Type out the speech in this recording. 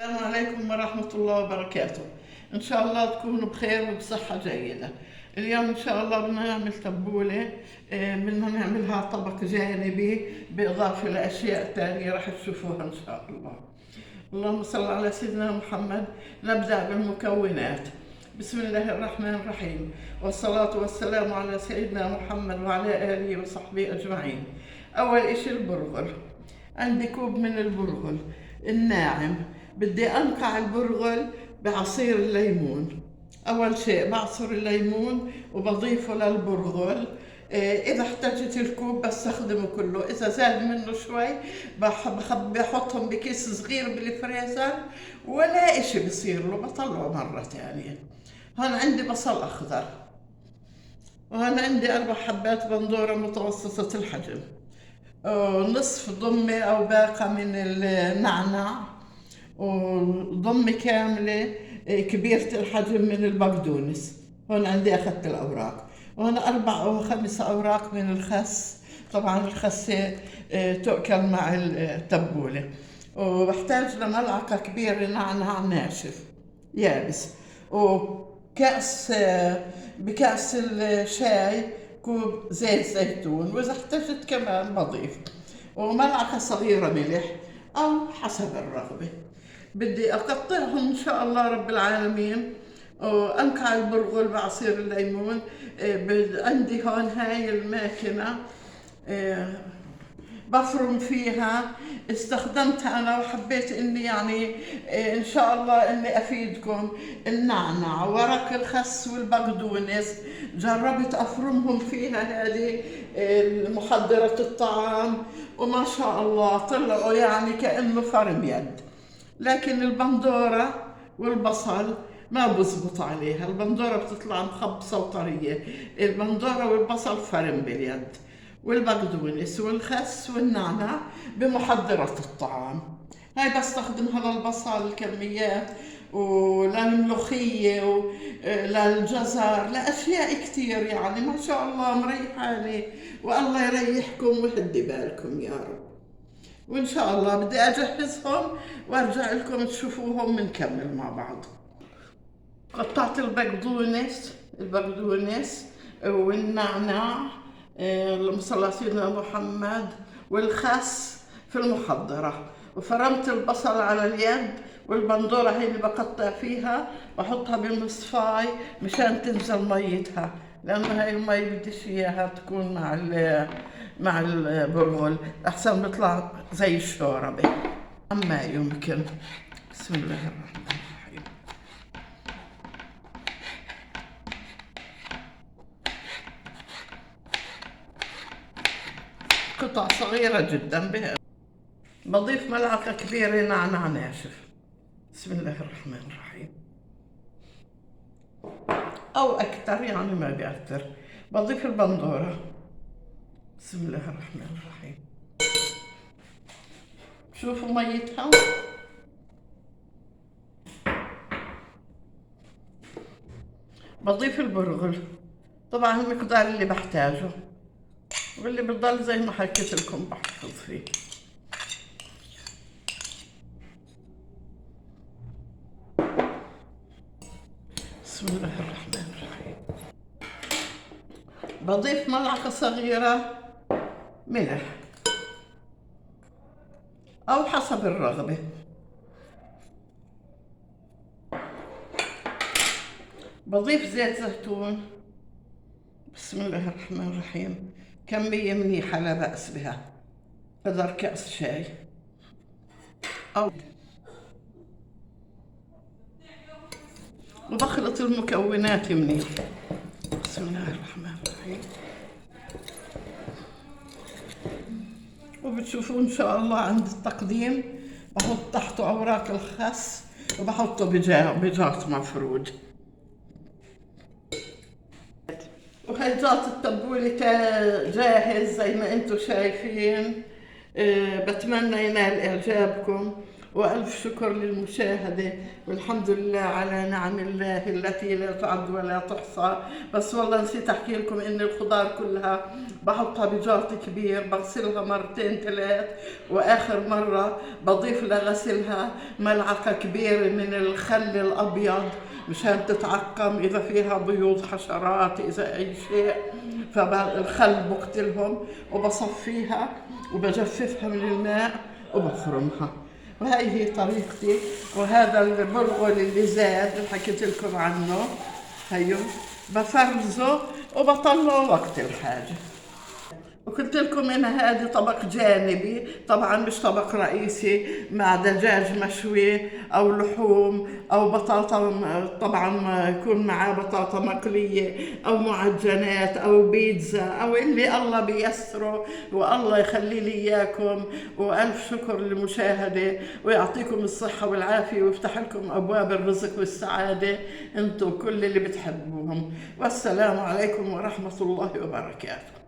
السلام عليكم ورحمة الله وبركاته. إن شاء الله تكونوا بخير وبصحة جيدة. اليوم إن شاء الله بدنا نعمل تبولة، بدنا نعملها طبق جانبي بالإضافة لأشياء تانية راح تشوفوها إن شاء الله. اللهم صل على سيدنا محمد. نبدأ بالمكونات. بسم الله الرحمن الرحيم، والصلاة والسلام على سيدنا محمد وعلى آله وصحبه أجمعين. أول إشي البرغل. عندي كوب من البرغل الناعم. بدي أنقع البرغل بعصير الليمون. أول شيء بعصر الليمون وبضيفه للبرغل. إذا احتاجت الكوب بستخدمه كله، إذا زاد منه شوي بحطهم بكيس صغير بالفريزر ولا إشي بصير له، بطلعه مرة تانية. هون عندي بصل أخضر، وهون عندي 4 حبات بندورة متوسطة الحجم، نصف ضمة أو باقة من النعناع، وضمة كاملة كبيرة الحجم من البقدونس. هون عندي أخذت الأوراق، وهون 4 أو 5 أوراق من الخس. طبعا الخسة تؤكل مع التبولة. وبحتاج لملعقة كبيرة نعناع ناشف يابس، وكأس بكأس الشاي كوب زيت زيتون، وإذا احتجت كمان بضيف، وملعقة صغيرة ملح أو حسب الرغبة. بدي أقطعهم إن شاء الله رب العالمين، وأنقع البرغل بعصير الليمون. عندي هون هاي الماكينة بفرم فيها، استخدمتها أنا وحبيت إني يعني إن شاء الله إني أفيدكم. النعناع، ورق الخس والبقدونس، جربت أفرمهم فيها هذه محضرة الطعام، وما شاء الله طلعوا يعني كأنه فرم يد. لكن البندورة والبصل ما بزبط عليها، البندورة بتطلع مخبصة وطرية، البندورة والبصل فرم باليد، والبقدونس والخس والنعناع بمحضرة الطعام. هاي بستخدمها للبصل كميات، وللملوخية وللجزر، لأشياء كتير يعني ما شاء الله مريحاني، والله يريحكم ويهدي بالكم يا رب. وإن شاء الله بدي أجهزهم وأرجع لكم تشوفوهم بنكمل مع بعض. قطعت البقدونس والنعناع، اللهم صل على سيدنا محمد، والخس في المحضرة، وفرمت البصل على اليد، والبندورة هي اللي بقطع فيها بحطها بالمصفاي مشان تنزل ميتها، لأنه هاي المي بديش إياها تكون مع البرغل، أحسن بيطلع زي الشوربة. أما يمكن. بسم الله الرحمن الرحيم. قطع صغيرة جدا بها. بضيف ملعقة كبيرة نعناع ناشف. بسم الله الرحمن الرحيم، أو أكثر يعني ما بيأثر. بضيف البندورة. بسم الله الرحمن الرحيم. شوفوا ميتها. بضيف البرغل طبعا المقدار اللي بحتاجه، واللي بضل زي ما حكيت لكم بحفظ فيه. بسم الله الرحمن الرحيم. بضيف ملعقة صغيرة ملح أو حسب الرغبة. بضيف زيت زيتون. بسم الله الرحمن الرحيم، كمية منيحة لا بأس بها، قدر كأس شاي أو. وبخلط المكونات منيح. بسم الله الرحمن الرحيم. وبتشوفوا إن شاء الله عند التقديم بحط تحته أوراق الخس، وبحطه بجاط مفرود. وهي جاط التبولة جاهز زي ما انتم شايفين. بتمنى ينال إعجابكم، وألف شكر للمشاهدة، والحمد لله على نعم الله التي لا تعد ولا تحصى. بس والله نسيت أحكي لكم إن الخضار كلها بحطها بجاط كبير، بغسلها مرتين ثلاث، وآخر مرة بضيف لغسلها ملعقة كبيرة من الخل الأبيض مشان تتعقم إذا فيها بيوض حشرات إذا أي شيء، فالخل بقتلهم، وبصفيها وبجففها من الماء وبفرمها. وهي هي طريقتي. وهذا البرغل اللي زاد اللي حكيت لكم عنه هيو بفرزه وبطلعه وقت الحاجة. وقلت لكم ان هذا طبق جانبي، طبعا مش طبق رئيسي، مع دجاج مشوي او لحوم او بطاطا، طبعا يكون معاه بطاطا مقليه او معجنات او بيتزا او اللي الله بيسره، والله يخلي لي اياكم. والف شكر للمشاهده، ويعطيكم الصحه والعافيه، ويفتح لكم ابواب الرزق والسعاده انتم كل اللي بتحبوهم. والسلام عليكم ورحمه الله وبركاته.